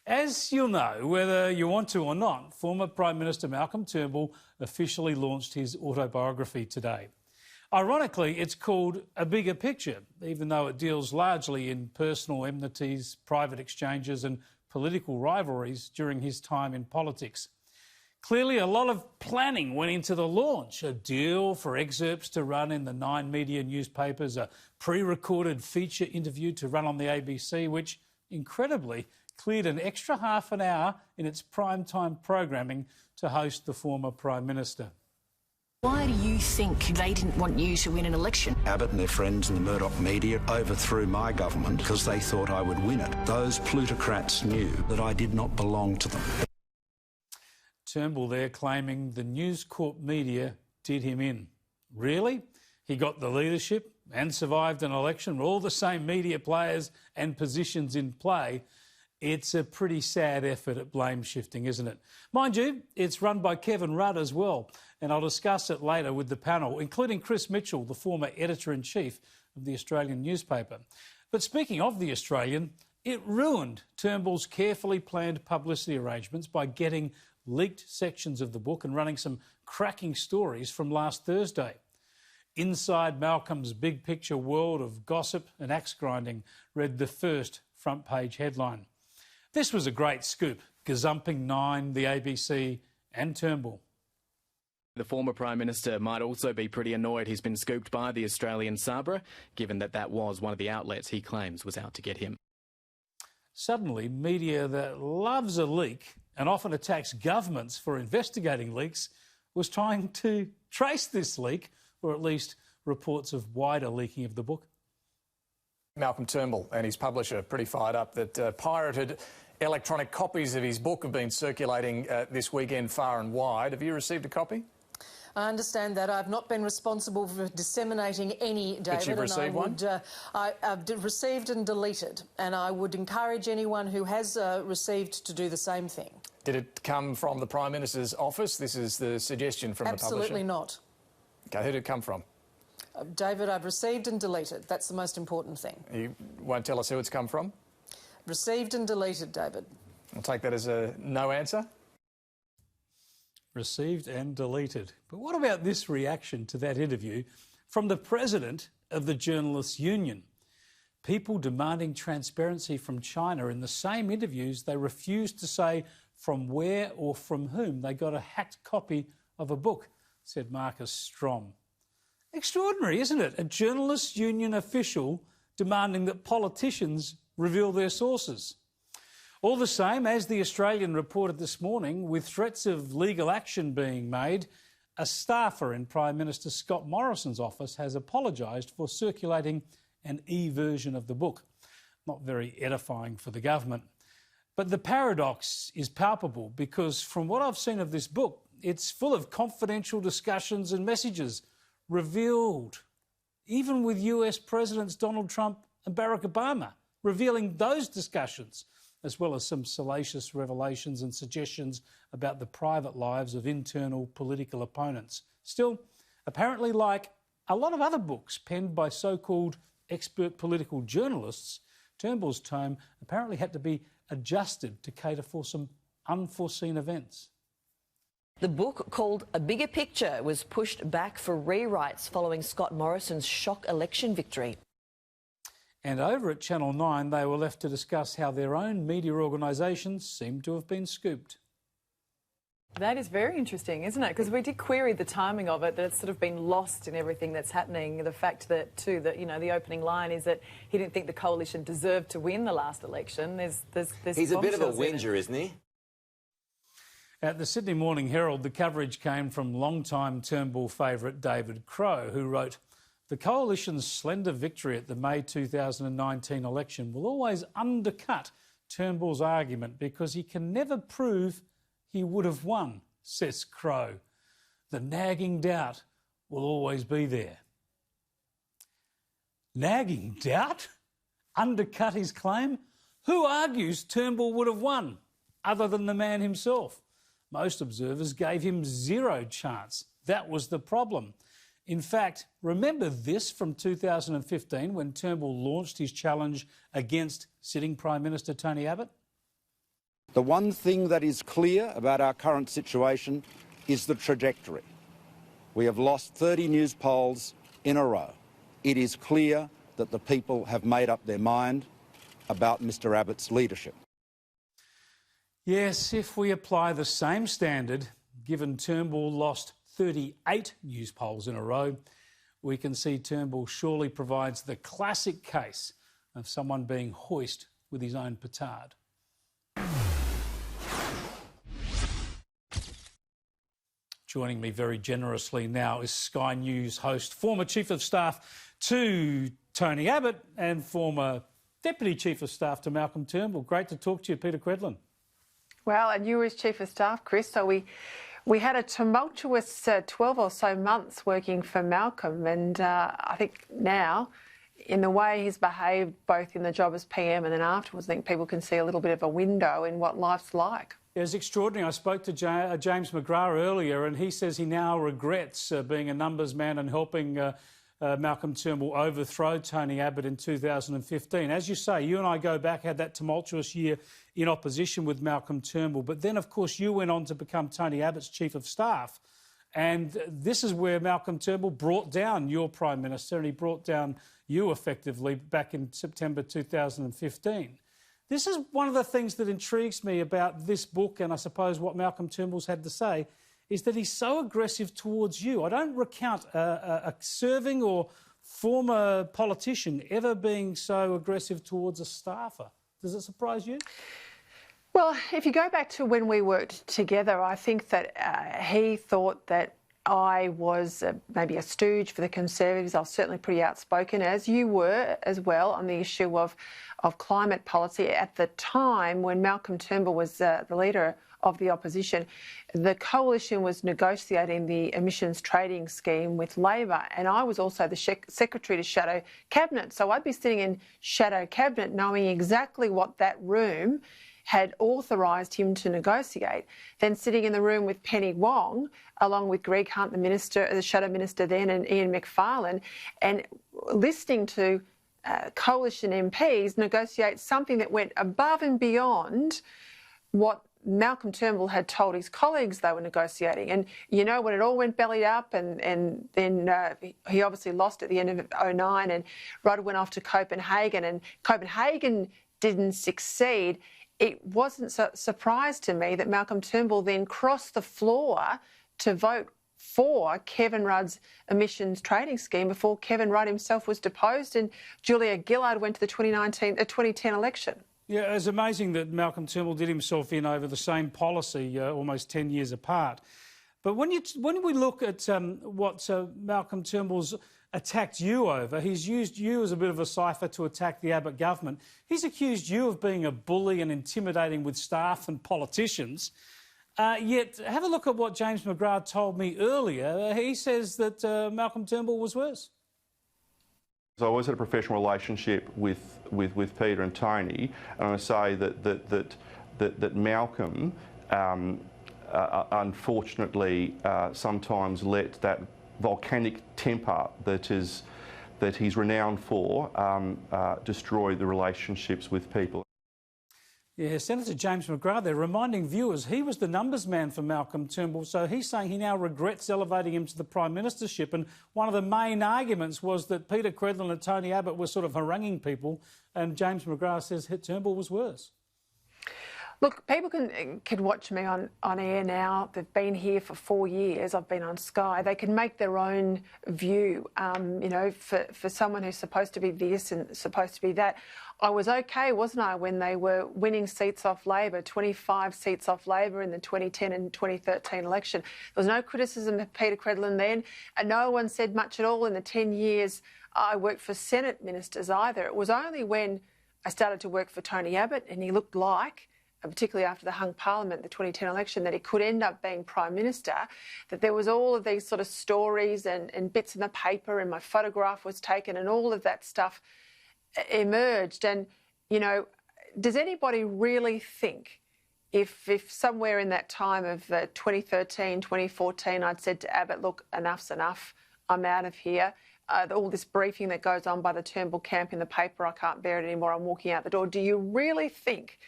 As you'll know, whether you want to or not, former Prime Minister Malcolm Turnbull officially launched his autobiography today. Ironically, it's called A Bigger Picture, even though it deals largely in personal enmities, private exchanges and political rivalries during his time in politics. Clearly, a lot of planning went into the launch. A deal for excerpts to run in the 9 media newspapers, a pre-recorded feature interview to run on the ABC, which, incredibly, cleared an extra half an hour in its prime-time programming to host the former Prime Minister. Why do you think they didn't want you to win an election? Abbott and their friends in the Murdoch media overthrew my government because they thought I would win it. Those plutocrats knew that I did not belong to them. Turnbull there claiming the News Corp media did him in. Really? He got the leadership and survived an election with all the same media players and positions in play. It's a pretty sad effort at blame shifting, isn't it? Mind you, it's run by Kevin Rudd as well, and I'll discuss it later with the panel, including Chris Mitchell, the former editor-in-chief of the Australian newspaper. But speaking of the Australian, it ruined Turnbull's carefully planned publicity arrangements by getting leaked sections of the book and running some cracking stories from last Thursday. Inside Malcolm's big picture world of gossip and axe grinding read the first front page headline. This was a great scoop, gazumping Nine, the ABC and Turnbull. The former Prime Minister might also be pretty annoyed he's been scooped by the Australian Sabra, given that that was one of the outlets he claims was out to get him. Suddenly, media that loves a leak and often attacks governments for investigating leaks was trying to trace this leak, or at least reports of wider leaking of the book. Malcolm Turnbull and his publisher pretty fired up that pirated electronic copies of his book have been circulating this weekend far and wide. Have you received a copy? I understand that. I've not been responsible for disseminating any, David. But you've received one? I've received and deleted, and I would encourage anyone who has received to do the same thing. Did it come from the Prime Minister's office? This is the suggestion from the publisher. Absolutely not. OK, who did it come from? David, I've received and deleted. That's the most important thing. You won't tell us who it's come from? Received and deleted, David. I'll take that as a no answer. Received and deleted. But what about this reaction to that interview from the president of the Journalists' Union? People demanding transparency from China in the same interviews they refused to say from where or from whom they got a hacked copy of a book, said Marcus Strom. Extraordinary, isn't it? A Journalists' Union official demanding that politicians reveal their sources. All the same, as the Australian reported this morning, with threats of legal action being made, a staffer in Prime Minister Scott Morrison's office has apologised for circulating an e-version of the book. Not very edifying for the government. But the paradox is palpable because from what I've seen of this book, it's full of confidential discussions and messages revealed, even with US Presidents Donald Trump and Barack Obama, revealing those discussions, as well as some salacious revelations and suggestions about the private lives of internal political opponents. Still, apparently like a lot of other books penned by so-called expert political journalists, Turnbull's tome apparently had to be adjusted to cater for some unforeseen events. The book, called A Bigger Picture, was pushed back for rewrites following Scott Morrison's shock election victory. And over at Channel 9, they were left to discuss how their own media organisations seem to have been scooped. That is very interesting, isn't it? Because we did query the timing of it, that it's sort of been lost in everything that's happening. The fact that, too, that, you know, the opening line is that he didn't think the coalition deserved to win the last election. There's He's a bit of a whinger, isn't he? At the Sydney Morning Herald, the coverage came from longtime Turnbull favourite David Crowe, who wrote, "The coalition's slender victory at the May 2019 election will always undercut Turnbull's argument because he can never prove he would have won," says Crowe. "The nagging doubt will always be there." Nagging doubt? Undercut his claim? Who argues Turnbull would have won, other than the man himself? Most observers gave him zero chance. That was the problem. In fact, remember this from 2015 when Turnbull launched his challenge against sitting Prime Minister Tony Abbott? The one thing that is clear about our current situation is the trajectory. We have lost 30 news polls in a row. It is clear that the people have made up their mind about Mr Abbott's leadership. Yes, if we apply the same standard, given Turnbull lost 38 news polls in a row, we can see Turnbull surely provides the classic case of someone being hoist with his own petard. Joining me very generously now is Sky News host, former Chief of Staff to Tony Abbott and former Deputy Chief of Staff to Malcolm Turnbull. Great to talk to you, Peter Credlin. Well, and you were as Chief of Staff, Chris, so we had a tumultuous 12 or so months working for Malcolm, and I think now, in the way he's behaved both in the job as PM and then afterwards, I think people can see a little bit of a window in what life's like. It was extraordinary. I spoke to James McGrath earlier, and he says he now regrets being a numbers man and helping Malcolm Turnbull overthrow Tony Abbott in 2015. As you say, you and I go back, had that tumultuous year in opposition with Malcolm Turnbull, but then, of course, you went on to become Tony Abbott's Chief of Staff, and this is where Malcolm Turnbull brought down your Prime Minister, and he brought down you effectively back in September 2015. This is one of the things that intrigues me about this book, and I suppose what Malcolm Turnbull's had to say, is that he's so aggressive towards you. I don't recount a serving or former politician ever being so aggressive towards a staffer. Does it surprise you? Well, if you go back to when we worked together, I think that he thought that I was maybe a stooge for the Conservatives. I was certainly pretty outspoken, as you were as well, on the issue of climate policy. At the time when Malcolm Turnbull was the leader of the opposition, the coalition was negotiating the emissions trading scheme with Labor, and I was also the secretary to shadow cabinet. So I'd be sitting in shadow cabinet knowing exactly what that room had authorised him to negotiate, then sitting in the room with Penny Wong, along with Greg Hunt, the minister, the shadow minister then, and Ian Macfarlane, and listening to coalition MPs negotiate something that went above and beyond what Malcolm Turnbull had told his colleagues they were negotiating. And, you know, when it all went belly up and then he obviously lost at the end of 2009 and Rudd went off to Copenhagen and Copenhagen didn't succeed, it wasn't a surprise to me that Malcolm Turnbull then crossed the floor to vote for Kevin Rudd's emissions trading scheme before Kevin Rudd himself was deposed and Julia Gillard went to the 2010 election. Yeah, it's amazing that Malcolm Turnbull did himself in over the same policy almost 10 years apart. But when we look at what Malcolm Turnbull's attacked you over, he's used you as a bit of a cipher to attack the Abbott government. He's accused you of being a bully and intimidating with staff and politicians. Yet, have a look at what James McGrath told me earlier. He says that Malcolm Turnbull was worse. So I always had a professional relationship with Peter and Tony, and I say that Malcolm unfortunately sometimes let that volcanic temper that he's renowned for destroy the relationships with people. Yeah, Senator James McGrath there reminding viewers he was the numbers man for Malcolm Turnbull, so he's saying he now regrets elevating him to the Prime Ministership, and one of the main arguments was that Peter Credlin and Tony Abbott were sort of haranguing people, and James McGrath says Turnbull was worse. Look, people can watch me on air now. They've been here for 4 years. I've been on Sky. They can make their own view, you know, for someone who's supposed to be this and supposed to be that. I was okay, wasn't I, when they were winning seats off Labor, 25 seats off Labor in the 2010 and 2013 election. There was no criticism of Peter Credlin then, and no one said much at all in the 10 years I worked for Senate ministers either. It was only when I started to work for Tony Abbott and he looked like, particularly after the hung parliament, the 2010 election, that he could end up being Prime Minister, that there was all of these sort of stories and bits in the paper, and my photograph was taken and all of that stuff emerged. And, you know, does anybody really think if somewhere in that time of 2013, 2014, I'd said to Abbott, look, enough's enough, I'm out of here, all this briefing that goes on by the Turnbull camp in the paper, I can't bear it anymore, I'm walking out the door. Do you really think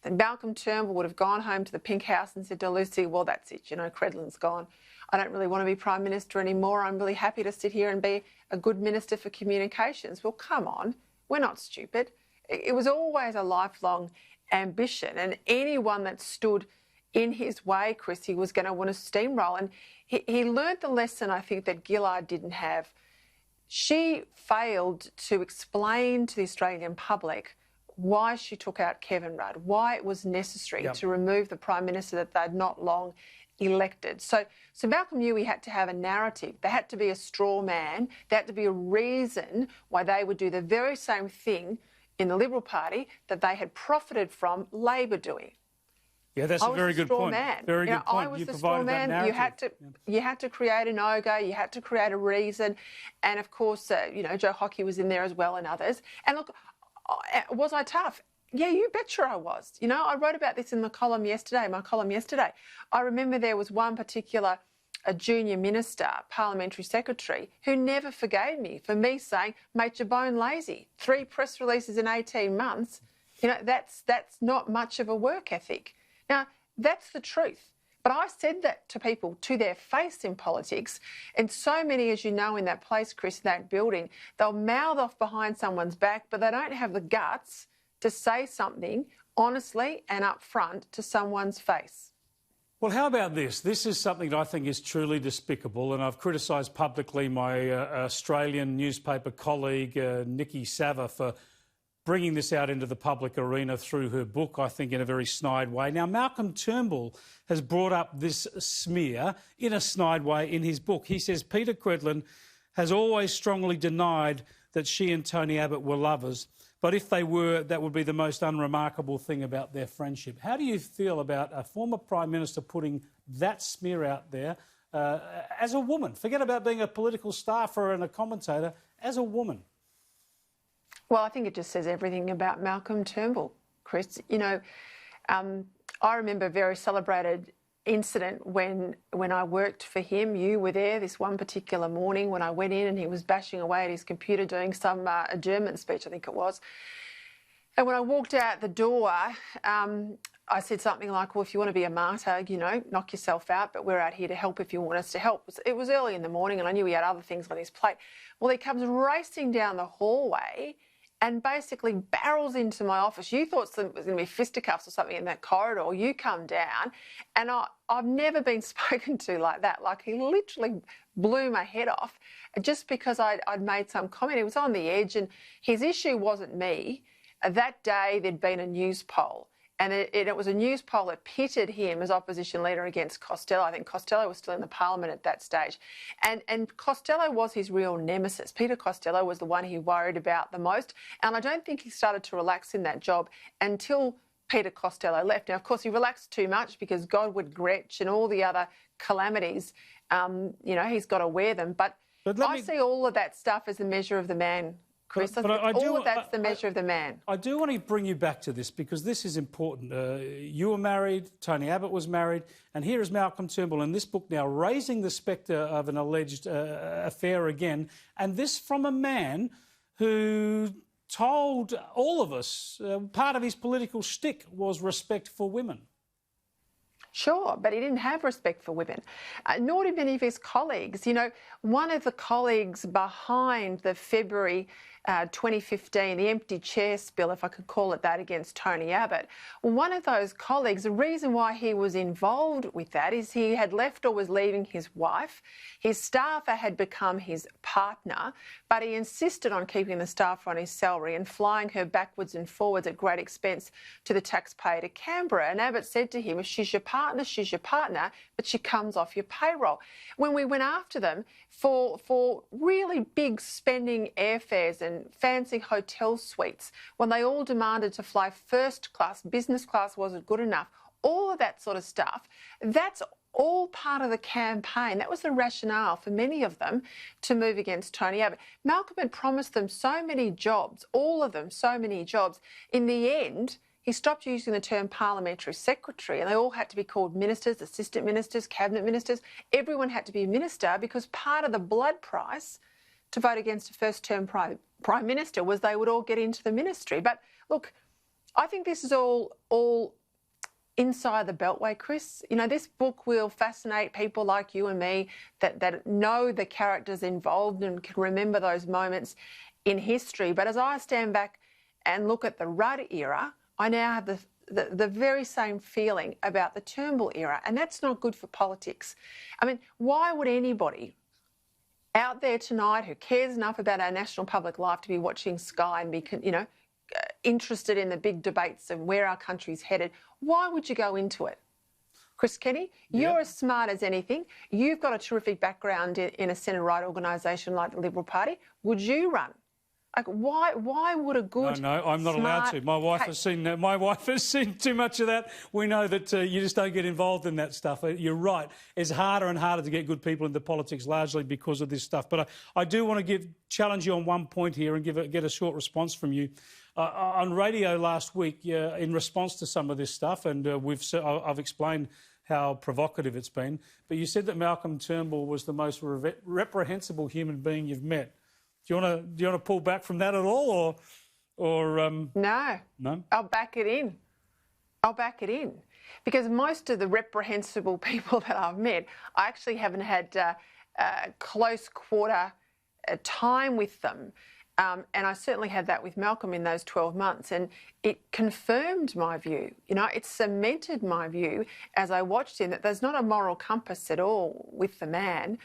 that Malcolm Turnbull would have gone home to the Pink House and said to Lucy, well, that's it, you know, Credlin's gone. I don't really want to be Prime Minister anymore. I'm really happy to sit here and be a good Minister for Communications. Well, come on, we're not stupid. It was always a lifelong ambition, and anyone that stood in his way, Chris, he was going to want to steamroll. And he learned the lesson, I think, that Gillard didn't have. She failed to explain to the Australian public why she took out Kevin Rudd, why it was necessary to remove the Prime Minister that they'd not long elected. So Malcolm knew he had to have a narrative. There had to be a straw man. There had to be a reason why they would do the very same thing in the Liberal Party that they had profited from Labor doing. Yeah, that's a very good point. Very good point. I was the straw man. You had to create an ogre. You had to create a reason, and of course, you know, Joe Hockey was in there as well, and others. And look, was I tough? Yeah, you betcha I was. You know, I wrote about this in my column yesterday. I remember there was one particular a junior minister, parliamentary secretary, who never forgave me for me saying, "Mate, your bone lazy." 3 press releases in 18 months. You know, that's not much of a work ethic. Now, that's the truth. But I said that to people to their face in politics, and so many, as you know, in that place, Chris, in that building, they'll mouth off behind someone's back, but they don't have the guts to say something honestly and up front to someone's face. Well, how about this? This is something that I think is truly despicable, and I've criticised publicly my Australian newspaper colleague, Nikki Sava, for bringing this out into the public arena through her book, I think, in a very snide way. Now, Malcolm Turnbull has brought up this smear in a snide way in his book. He says Peter Credlin has always strongly denied that she and Tony Abbott were lovers, but if they were, that would be the most unremarkable thing about their friendship. How do you feel about a former Prime Minister putting that smear out there as a woman? Forget about being a political staffer and a commentator, as a woman. Well, I think it just says everything about Malcolm Turnbull, Chris. You know, I remember a very celebrated incident when I worked for him. You were there this one particular morning when I went in and he was bashing away at his computer doing some a German speech, I think it was. And when I walked out the door, I said something like, well, if you want to be a martyr, you know, knock yourself out, but we're out here to help if you want us to help. It was early in the morning and I knew he had other things on his plate. Well, he comes racing down the hallway and basically barrels into my office. You thought there was going to be fisticuffs or something in that corridor. You come down, and I've never been spoken to like that. Like, he literally blew my head off just because I'd made some comment. He was on the edge, and his issue wasn't me. That day, there'd been a news poll, and it was a news poll that pitted him as opposition leader against Costello. I think Costello was still in the parliament at that stage. And Costello was his real nemesis. Peter Costello was the one he worried about the most. And I don't think he started to relax in that job until Peter Costello left. Now, of course, he relaxed too much because Godward Gretsch and all the other calamities, you know, he's got to wear them. But I see all of that stuff as a measure of the man, Chris. That's the measure of the man. I do want to bring you back to this because this is important. You were married, Tony Abbott was married, and here is Malcolm Turnbull in this book now raising the spectre of an alleged affair again, and this from a man who told all of us part of his political shtick was respect for women. Sure, but he didn't have respect for women, nor did many of his colleagues. You know, one of the colleagues behind the February 2015, the empty chair spill, if I could call it that, against Tony Abbott, one of those colleagues, the reason why he was involved with that is he had left or was leaving his wife. His staffer had become his partner, but he insisted on keeping the staffer on his salary and flying her backwards and forwards at great expense to the taxpayer to Canberra. And Abbott said to him, if she's your partner, but she comes off your payroll. When we went after them for really big spending airfares and fancy hotel suites, when they all demanded to fly first class, business class wasn't good enough, all of that sort of stuff, that's all part of the campaign. That was the rationale for many of them to move against Tony Abbott. Malcolm had promised them so many jobs, all of them, so many jobs. In the end, he stopped using the term parliamentary secretary, and they all had to be called ministers, assistant ministers, cabinet ministers. Everyone had to be a minister because part of the blood price to vote against a first-term Prime Minister was they would all get into the ministry. But look, I think this is all inside the Beltway, Chris. You know, this book will fascinate people like you and me that know the characters involved and can remember those moments in history. But as I stand back and look at the Rudd era, I now have the very same feeling about the Turnbull era, and that's not good for politics. I mean, why would anybody out there tonight who cares enough about our national public life to be watching Sky and be, you know, interested in the big debates and where our country's headed, why would you go into it? Chris Kenny, you're as smart as anything. You've got a terrific background in a centre-right organisation like the Liberal Party. Would you run? Like, why would a good... No, I'm not allowed to. My wife has seen that. My wife has seen too much of that. We know that you just don't get involved in that stuff. You're right. It's harder and harder to get good people into politics, largely because of this stuff. But I do want to challenge you on one point here and get a short response from you. On radio last week, in response to some of this stuff, and I've explained how provocative it's been, but you said that Malcolm Turnbull was the most reprehensible human being you've met. Do you want to pull back from that at all, or No. No? I'll back it in. I'll back it in, because most of the reprehensible people that I've met, I actually haven't had close quarter time with them. And I certainly had that with Malcolm in those 12 months, and it confirmed my view. You know, it cemented my view as I watched him that there's not a moral compass at all with the man.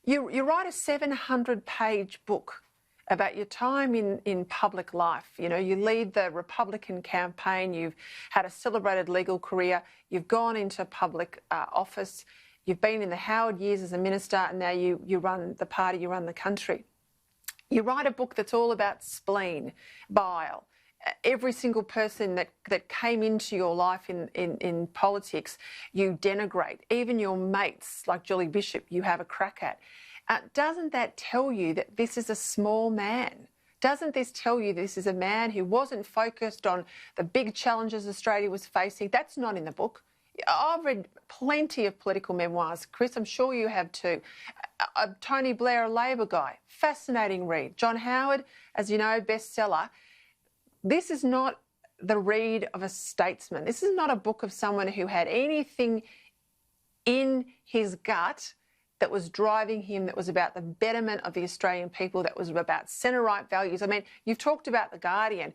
You write a 700-page book about your time in public life. You know, you lead the Republican campaign, you've had a celebrated legal career, you've gone into public office, you've been in the Howard years as a minister, and now you run the party, you run the country. You write a book that's all about spleen, bile. Every single person that came into your life in politics, you denigrate. Even your mates, like Julie Bishop, you have a crack at. Doesn't that tell you that this is a small man? Doesn't this tell you this is a man who wasn't focused on the big challenges Australia was facing? That's not in the book. I've read plenty of political memoirs, Chris. I'm sure you have too. Tony Blair, a Labor guy, fascinating read. John Howard, as you know, bestseller. This is not the read of a statesman. This is not a book of someone who had anything in his gut that was driving him, that was about the betterment of the Australian people, that was about centre-right values. I mean, you've talked about The Guardian.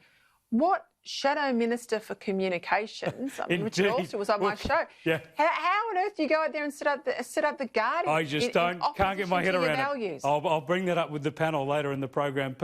What Shadow Minister for Communications, Richard also was on my show. Yeah. How on earth do you go out there and set up The Guardian? I just can't get my head around it. Values? I'll bring that up with the panel later in the program.